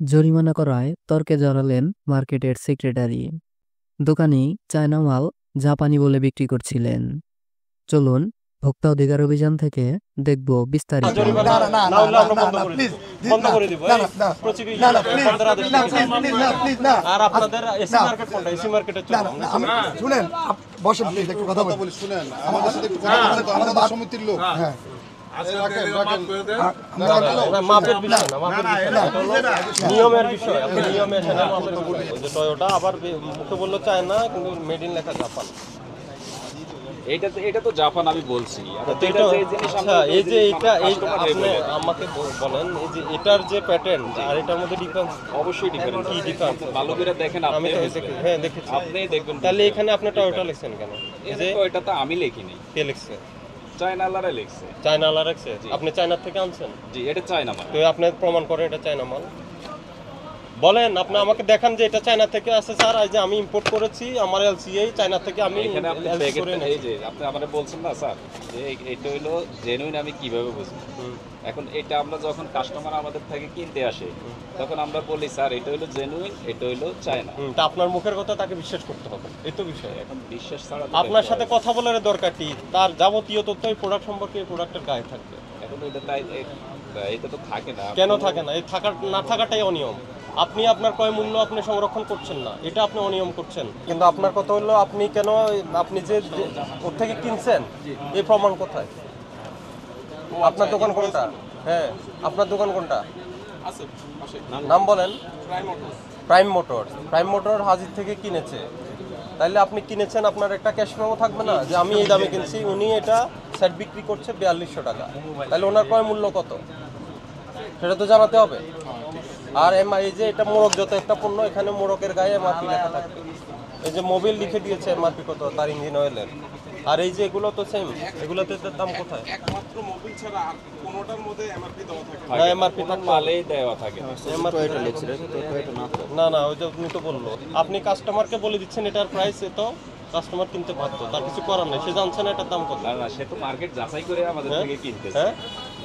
জরিমানা করায় তর্কে জড়ালেন মার্কেটের সেক্রেটারি। দোকানি চায়না মাল জাপানি বলে বিক্রি করছিলেন। চলুন ভোক্তা অধিকার অভিযান থেকে দেখব বিস্তারিত। শুনেন, বসেন প্লিজ, একটু কথা বলি। শুনেন, আমাদের সাথে একটু কথা বলেন তো, আমাদের সমিতির লোক। হ্যাঁ, নিয়মের বিষয়, নিয়মে টয়োটা আবার মুখে বললো চায়না, কিন্তু মেড ইন লেখা জাপান। এটা তো জাপান আমি বলছি। এই যে এটা আপনি আমাকে বলেন, এই যে এটার যে প্যাটার্ন আর এটার মধ্যে ডিফারেন্স। অবশ্যই ডিফারেন্স। কি ডিফারেন্স? ভালো করে দেখেন, আমি হ্যাঁ দেখেছি। আপনি দেখবেন। তাহলে এখানে আপনি টয়োটা লিখছেন কেন? এই যে এটা তো আমি লিখিনি। কে লিখছে? চায়নালারা লিখছে। চায়নালা রাখছে। আপনি চায়না থেকে আনছেন? জি, এটা চায়না মাল। তো আপনি প্রমাণ করেন এটা চায়না মাল। বলেন, আপনি আমাকে দেখান যে এটা চায়না থেকে আসে। স্যার, এই যে আমি ইম্পোর্ট করেছি, আমার এলসিএ চায়না থেকে আমি এখানে আপনি প্যাকেট, এই যে আপনি আমারে বলছেন না স্যার যে এটা হলো জেনুইন, আমি কিভাবে বুঝবো? এখন এটা আমরা যখন কাস্টমার আমাদের থেকে কিনতে আসে, তখন আমরা বলি স্যার এটা হলো জেনুইন, এটা হলো চায়না। তা আপনার মুখের কথা তাকে বিশ্বাস করতে হবে, এই তো বিষয়। এখন বিশ্বাস ছাড়া আপনার সাথে কথা বলার দরকার কি? তার যাবতীয় তথ্য এই প্রোডাক্ট সম্পর্কে, এই প্রোডাক্টের গায়ে থাকবে। এখন এটা তাই, এটা তো থাকে না। কেন থাকে না? এই থাকার না থাকাটাই অনিয়ম। আপনি আপনার ক্রয় মূল্য আপনি সংরক্ষণ করছেন না, এটা আপনি অনিয়ম করছেন। কিন্তু আপনার কথা হলো, আপনি কেন, আপনি যে ওর থেকে কিনছেন, এই প্রমাণ কোথায়? আপনার দোকান কোনটা? হ্যাঁ, আপনার দোকান কোনটা? নাম বলেন। Prime motor. প্রাইম মোটর হাজির থেকে কিনেছে। তাইলে আপনি কিনেছেন, আপনার একটা ক্যাশ মেমো থাকবে না যে আমি এই দামে কিনছি, উনি এটা সেট বিক্রি করছে 4200 টাকা। তাহলে ওনার ক্রয় মূল্য কত সেটা তো জানাতে হবে। আর এই যে এটা মোড়কজাত একটা পণ্য, এখানে মোড়কের গায়ে এমআরপি লেখা থাকবে। এই যে মোবিল লিখে দিয়েছে এমআরপি কত, তার ইঞ্জিন অয়েলের। আর এই যে এগুলো তো সেম, এগুলোতে দাম কোথায়? একমাত্র মোবিল ছাড়া আর কোনোটার মধ্যে এমআরপি দেওয়া থাকে না, এমআরপি থাকবে, মালেই দেওয়া থাকে। না, ওই যে উনি তো বললো, আপনি কাস্টমারকে বলে দিচ্ছেন এটার প্রাইস এত, কাস্টমার কিনতে পারতো, তার কিছু করার নেই, সে জানছে না এটার দাম কত। না, সে তো মার্কেট যাচাই করে আমাদের থেকে কিনতেছে। হ্যাঁ,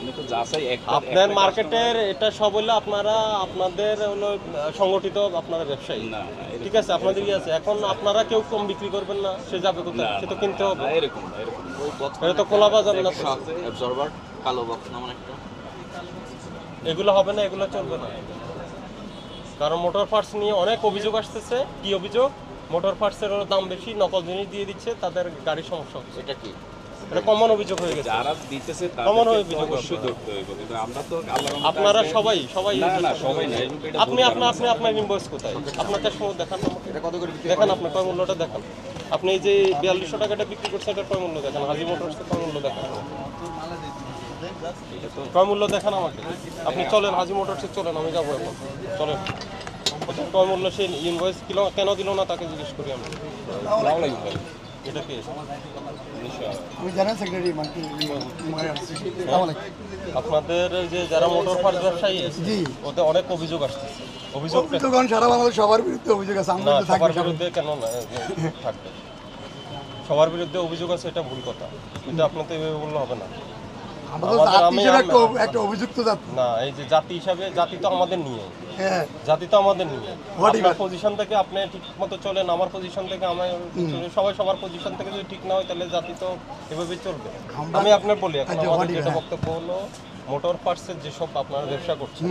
উনি তো যাচাই আপনার মার্কেটের এটা সব হলো আপনাদের হলো সংগঠিত আপনারা ব্যবসায়ী। না, ঠিক আছে, আপনাদের আছে। এখন আপনারা কেউ কম বিক্রি করবেন না, সে যাবে কোথায়? সে তো কিনতে হবে। এরকম না, এরকম এটা তো খোলা বাজার না। অ্যাবজর্বার কালো বক্স নাম একটা, এগুলো হবে না, এগুলো চলবে না। কারণ মোটর পার্টস নিয়ে অনেক অভিযোগ আসতেছে। কি অভিযোগ? মোটর পার্টসের দাম বেশি, নকল জিনিস দিয়ে দিচ্ছে, তাদের গাড়ির সমস্যা হচ্ছে। এটা কি? এটা কমন অভিযোগ হয়ে গেছে। যারা দিতেছে কমন তাদের অভিযোগ অবশ্যই ধরতে হইব, কিন্তু আমরা তো আল্লাহর রহমতে আপনারা আজকে- সবাই না, সবাই না। আপনার ইনভয়েস কোথায়? আপনার ক্যাশ মেমো দেখান আমাকে। এটা কত করে দেখান, আপনার ক্রয় মূল্যটা দেখান। আপনি এই যে 4200 টাকাটা বিক্রি করছেন, এটার ক্রয় মূল্য দেখান। হাজি মোটরসের ক্রয় মূল্য দেখান, ক্রয় মূল্য দেখান আমাকে। আপনি চলেন হাজি মোটরসে, চলেন, আমি যাবো এখন, চলেন। ক্রয় মূল্য সে ইনভয়েস কেন দিল না তাকে জিজ্ঞেস করি আমি। এটা কি? আমি জানেন সেক্রেটারি আপনাদের যে যারা মোটর পার্টস ব্যবসায়ী, জি, ওতে অনেক অভিযোগ আসতেছে। অভিযোগ তখন সারা বাংলাদেশ সবার বিরুদ্ধে অভিযোগ আছে। না, সবার বিরুদ্ধে কেন না থাকবে? সবার বিরুদ্ধে অভিযোগ আছে, এটা ভুল কথা। কিন্তু আপনি তো এভাবে বললে হবে না। একটা অভিযুক্ত জাতি না, এই যে জাতি হিসাবে, জাতি তো আমাদের নিয়ে, হ্যাঁ, জাতি তো আমাদের নিয়ে। আপনার পজিশন থেকে আপনি ঠিক মতো চলেন, আমার পজিশন থেকে আমি চলি, সবাই সবার পজিশন থেকে যদি ঠিক না হয়, তাহলে জাতি তো এভাবেই চলবে। আমি আপনার বলি, এখন আমাদের যেটা বক্তব্য হলো, মোটর পার্টসের যেসব আপনারা ব্যবসা করছেন,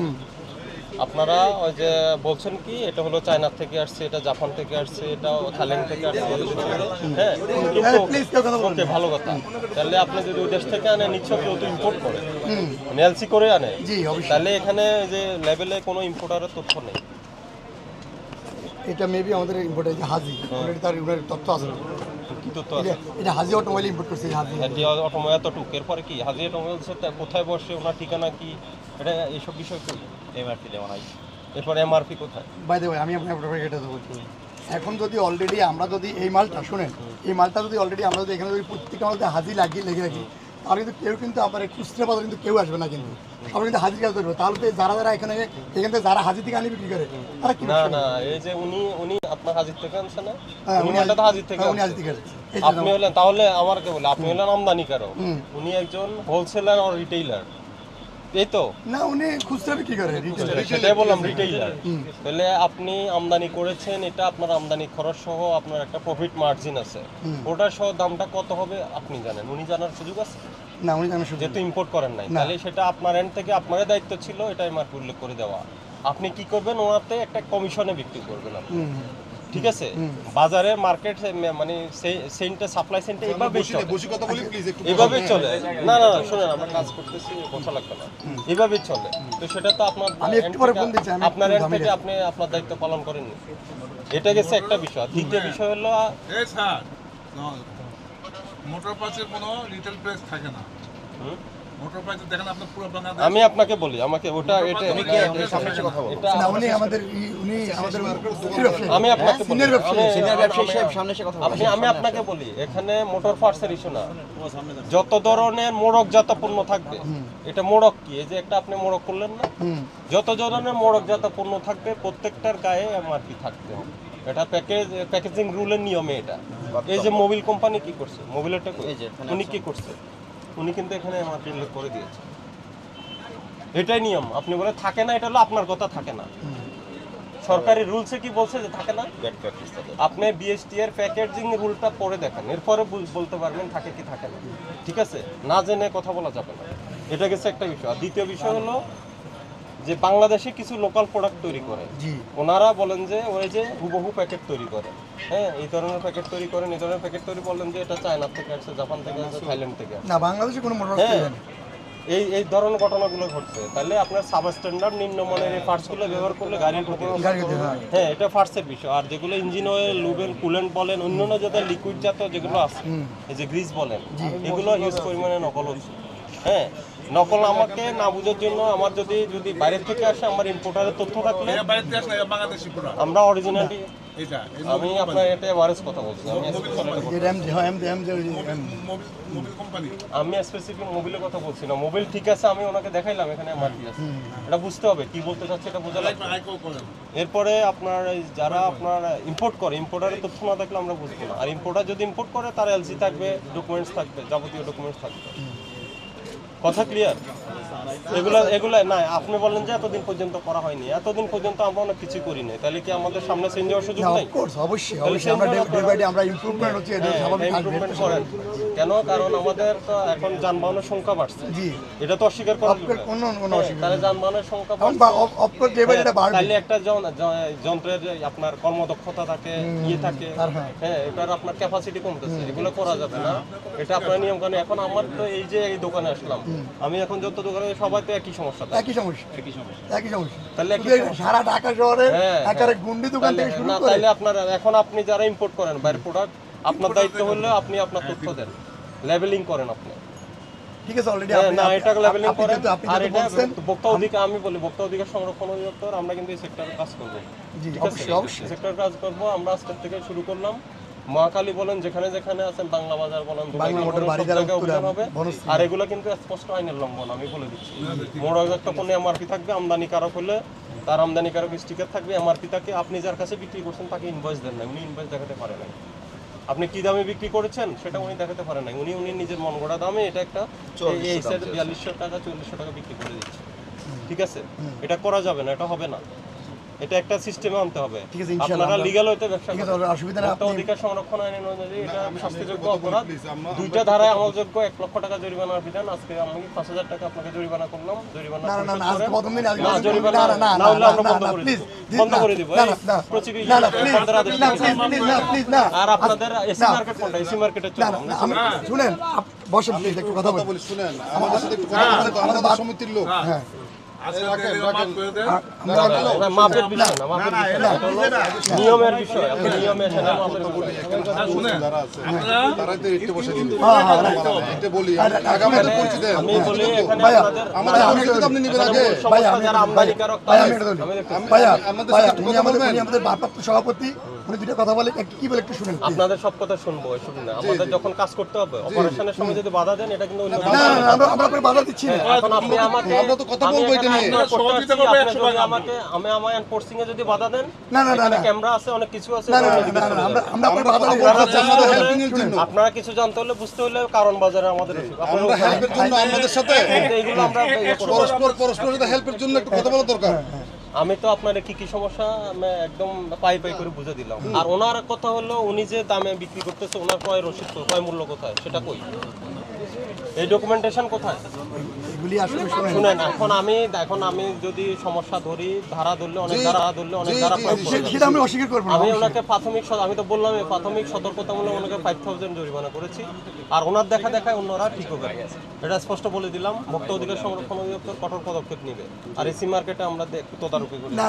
আপনারা ওই যে বলছেন কি এটা হলো চায়না থেকে আসছে, এটা জাপান থেকে আসছে, এটা থাইল্যান্ড থেকে আসছে, হ্যাঁ, কিন্তু ওকে, ভালো কথা। তাহলে আপনি যদি ওই দেশ থেকে আনে, নিশ্চয় কেউ তো ইম্পোর্ট করে, এলসি করে আনে, তাহলে এখানে যে লেভেলে কোনো ইম্পোর্টারের তথ্য নেই। এটা মেবি আমাদের ইম্পোর্টার যে হাজি, অলরেডি তার তথ্য আছে। কি তথ্য আছে? এটা হাজি অটোমোবাইল ইম্পোর্ট করছে। হাজি অটোমোবাইল এতটুকু, এরপরে কি হাজি অটোমোবাইল কোথায় বসে, ওনার ঠিকানা কি, এটা এইসব বিষয় কই? এমআরপি দেওয়া নাই। এরপরে এমআরপি কোথায়? বাই দ্য ওয়ে, আমি আপনার এটা বলছি, এখন যদি অলরেডি আমরা যদি এই মালটা শুনেন, এই মালটা যদি অলরেডি আমরা যদি এখানে যদি প্রত্যেকটা মধ্যে হাজি লাগিয়ে লেগে রাখি, তাহলে কিন্তু কেউ কিন্তু আপনার খুচরা বাজার কিন্তু কেউ আসবে না, কিন্তু সবাই কিন্তু হাজির কাজ করবে। তাহলে তো যারা এখান থেকে যারা হাজির থেকে আনি বিক্রি করে, তারা কি? না, এই যে উনি আপনার হাজির থেকে আনছে না, উনি হাজির থেকে আপনি হলেন, তাহলে আমার কে বলে আপনি হলেন আমদানিকারক, উনি একজন হোলসেলার ও রিটেইলার। এই তো না উনি খুচরা বিক্রি করে রিটেল। সেটাই বললাম, রিটেইলার। তাহলে আপনি আমদানি করেছেন, এটা আপনার আমদানি খরচ সহ আপনার একটা প্রফিট মার্জিন আছে, ওটা সহ দামটা কত হবে আপনি জানেন, উনি জানার সুযোগ আছে? না উনি জানেন শুধু যেহেতু ইম্পোর্ট করেন নাই, তাহলে সেটা আপনার এন্ড থেকে আপনারই দায়িত্ব ছিল এটা এমআরপি উল্লেখ করে দেওয়া। আপনি কি করবেন, ওনাতে একটা কমিশনে বিক্রি করবেন আপনি, ঠিক আছে? বাজারে মার্কেট মানে সেন্টে সাপ্লাই সেন্টে এইভাবেই চলে, এইভাবেই চলে। না না না, শুনেন, আমরা কাজ করতেছি, বসা লাগবে না, এইভাবেই চলে। তো সেটা তো আপনার আমি একটু পরে ফোন দিচ্ছি, আমি আপনার একটু এন্ড থেকে আপনি আপনার দায়িত্ব পালন করেননি, এটা গেছে একটা বিষয়। দ্বিতীয় বিষয় হলো এই স্যার, মোটর পাঁচের কোনো রিটেল প্রাইস থাকে না। মোটর পাঁচে দেখেন আপনার পুরো বাংলাদেশ। আমি আপনাকে বলি, আমাকে ওটা এটা না উনি আমাদের উনি আমাদের আমি আপনাকে বলি, সিনিয়র ব্যবসায়ী আমি আপনাকে বলি, এখানে মোটর পার্টসের ইস্যু না, যত ধরনের মোড়কজাত পণ্য থাকবে, এটা মোড়ক কি, এই যে একটা আপনি মোড়ক করলেন না, যত ধরনের মোড়কজাত পণ্য থাকবে প্রত্যেকটার গায়ে এমআরপি থাকতে হবে। এটা প্যাকেজিং রুলের নিয়মে এটা। এই যে মোবিল কোম্পানি কি করছে, মোবিলেরটা উনি কি করছে, উনি কিন্তু এখানে এমআরপি উল্লেখ করে দিয়েছে, এটাই নিয়ম। আপনি বলে থাকে না, এটা হলো আপনার কথা, থাকে না। সরকারি রুলসে কি বলছে যে থাকে না? আপনি বিএসটি এর প্যাকেজিং রুলটা পড়ে দেখেন, এরপরে বলতে পারবেন থাকে কি থাকে না, ঠিক আছে? না জেনে কথা বলা যাবে না, এটা গেছে একটা বিষয়। আর দ্বিতীয় বিষয় হলো যে বাংলাদেশে কিছু লোকাল প্রোডাক্ট তৈরি করে, ওনারা বলেন যে ওই যে হুবহু প্যাকেট তৈরি করে, হ্যাঁ এই ধরনের প্যাকেট তৈরি করেন, এই ধরনের প্যাকেট তৈরি বললেন যে এটা চায়না থেকে আসছে, জাপান থেকে আসছে, থাইল্যান্ড থেকে আসছে। না বাংলাদেশে কোনো মোটর হ্যাঁ, এই ধরনের ঘটনাগুলো ঘটছে। তাহলে আপনার সাবস্ট্যান্ডার্ড নিম্নমানের এই পার্টসগুলো ব্যবহার করলে গাড়ির ক্ষতি হবে। হ্যাঁ, এটা ফার্স্টের বিষয়। আর যেগুলো ইঞ্জিন অয়েল, লুবেল, কুলেন্ট বলেন, অন্যান্য যাদের লিকুইড জাতীয় যেগুলো আছে, এই যে গ্রিস বলেন, এগুলো হিউজ পরিমাণে নকল হচ্ছে। হ্যাঁ, নকল আমাকে না বুঝার জন্য আমার যদি বাইরের থেকে আসে, আমার ইম্পোর্টারের তথ্য থাকলে বাড়িতে আসলে বাংলাদেশি পুরো আমরা অরিজিনালি, এটা আমি আপনার এটা এভারেজ কথা বলছি, আমি মোবিল কোম্পানি। আমি স্পেসিফিক মোবিলের কথা বলছি না। মোবিল ঠিক আছে, আমি ওনাকে দেখাইলাম এখানে এমআরপি আছে, এটা বুঝতে হবে কি বলতে চাচ্ছে, এটা বোঝা লাগবে। এরপরে আপনার যারা আপনার ইম্পোর্ট করে, ইম্পোর্টারের তথ্য না থাকলে আমরা বুঝবো না। আর ইম্পোর্টার যদি ইম্পোর্ট করে, তার এলসি থাকবে, ডকুমেন্টস থাকবে, যাবতীয় ডকুমেন্টস থাকবে। কথা ক্লিয়ার? এগুলা না, আপনি বলেন যে এতদিন পর্যন্ত করা হয়নি, এতদিন পর্যন্ত আমরা অনেক কিছু করি নাই, তাহলে কি আমাদের সামনে চেঞ্জ হওয়ার সুযোগ নাই? অবশ্যই আমরা ডে বাই ডে আমরা ইমপ্রুভমেন্ট হচ্ছে, এটা স্বাভাবিক ইমপ্রুভমেন্ট করেন কেন? কারণ আমাদের তো এখন যানবাহনের সংখ্যা বাড়ছে, এটা তো অস্বীকার করা যাবে না। তাহলে যানবাহনের সংখ্যা তাহলে একটা যন্ত্রের আপনার কর্মদক্ষতা থাকে, থাকে, হ্যাঁ এটার আপনার ক্যাপাসিটি কমতেছে, এগুলো করা যাবে না, এটা আপনার নিয়ম কানুন। এখন আমার তো এই যে এই দোকানে আসলাম, আমি এখন যত দোকানে সবাই তো একই সমস্যা, তাহলে সারা ঢাকা শহরে একেবারে গুন্ডি দোকান থেকে শুরু করে। তাহলে আপনার এখন আপনি যারা ইম্পোর্ট করেন বাইরের প্রোডাক্ট, আপনার দায়িত্ব হলো আপনি আপনার তথ্য দেন, লেবেলিং করেন আপনি, ঠিক আছে? অলরেডি না এটা লেবেলিং করেন। আর এটা ভোক্তা অধিকার, আমি বলি ভোক্তা অধিকার সংরক্ষণ অধিদপ্তর, আমরা কিন্তু এই সেক্টরে কাজ করব, ঠিক আছে? সেক্টরে কাজ করব আমরা আজকের থেকে শুরু করলাম। মহাখালী বলেন, যেখানে যেখানে আছেন, বাংলা বাজার বলেন, হবে। আর এগুলো কিন্তু স্পষ্ট আইনের লঙ্ঘন, আমি বলে দিচ্ছি। মোড়কজাত পণ্যে এমআরপি থাকবে, আমদানিকারক হলে তার আমদানিকারক স্টিকার থাকবে, এমআরপি থাকে। আপনি যার কাছে বিক্রি করছেন তাকে ইনভয়েস দেন না, উনি ইনভয়েস দেখাতে পারে না। আপনি কি দামে বিক্রি করেছেন সেটা উনি দেখাতে পারে না, উনি নিজের মন গড়া দামে এটা একটা 4200 টাকা 4400 টাকা বিক্রি করে দিচ্ছে, ঠিক আছে? এটা করা যাবে না, এটা হবে না, এটা একটা সিস্টেমে আনতে হবে। আপনারা লিগ্যাল হইতে ব্যবসা করেন, অসুবিধা না। অধিকার সংরক্ষণ আইন অনুযায়ী এটা শাস্তিযোগ্য অপরাধ, দুইটা ধারায় আমলযোগ্য। 1 লক্ষ টাকা জরিমানার বিধান, আজকে আমি 5000 টাকা আপনাকে জরিমানা করলাম, জরিমানা বন্ধ করে দিব। আর আপনাদের এসি মার্কেট কোনটা? এসি মার্কেটে শুনেন, বসেন প্লিজ, একটু কথা বলি। শুনেন, আমাদের সাথে একটু কথা বলেন তো, আমাদের সমিতির লোক। হ্যাঁ, মাপের বিষয় না, নিয়মের বিষয়, নিয়মে আমি বলি এখানে আমাদের ভারপ্রাপ্ত সভাপতি, উনি দুটো কথা বলে, কি বলে একটু শুনেন। আপনাদের সব কথা শুনবো, শুনুন না। আমাদের যখন কাজ করতে হবে, অপারেশনের সময় যদি বাধা দেন, এটা কিন্তু আমরা বাধা দিচ্ছি না। এখন আপনি আমাকে আমরা তো কথা বলবো, এটা আপনার করতে সহযোগিতা আসছি, করবে আপনি 100 যদি টাকা আমাকে আমার এনফোর্সিং এ যদি বাধা দেন, না, না, না, এখানে না। ক্যামেরা আছে, অনেক কিছু আছে, না না অন্যদিকে না, চলে না, যাবে। আমরা আপনার বাধা দিই না। আপনারা কিছু আমাদের জানতে helping এর হলে- জন্য। আপনারা কিছু জানতে হলে বুঝতে হলে কারণ বাজারে আমাদের আপনারা আমরা হেল্পের জন্য আপনাদের সাথে কিন্তু এগুলো আমরা ইয়ে করবো। পরস্পরের সাথে হেল্পের জন্য একটু কথা বলা দরকার। আমি তো আপনার কি কি সমস্যা আমি একদম পাই করে বুঝে দিলাম। আর ওনার কথা হলো উনি যে দামে বিক্রি করতেছে, ওনার ক্রয় রসিদ ক্রয় মূল্য কোথায় সেটা কই, এই ডকুমেন্টেশন কোথায়? এগুলি আসলে শুনেন, শুনেন, এখন আমি যদি সমস্যা ধরি, ধারা ধরলে অনেক ধারা প্রয়োগ করে যাবে। সেটা আমি অস্বীকার করবো না। আমি ওনাকে আমি তো বললাম প্রাথমিক সতর্কতামূলক ওনাকে 5000 জরিমানা করেছি। আর ওনার দেখায় অন্যরা ঠিক হবে, এটা স্পষ্ট বলে দিলাম। ভোক্তা অধিকার সংরক্ষণ অধিদপ্তর কঠোর পদক্ষেপ নেবে। আর এসি মার্কেটে আমরা তদারকি করি।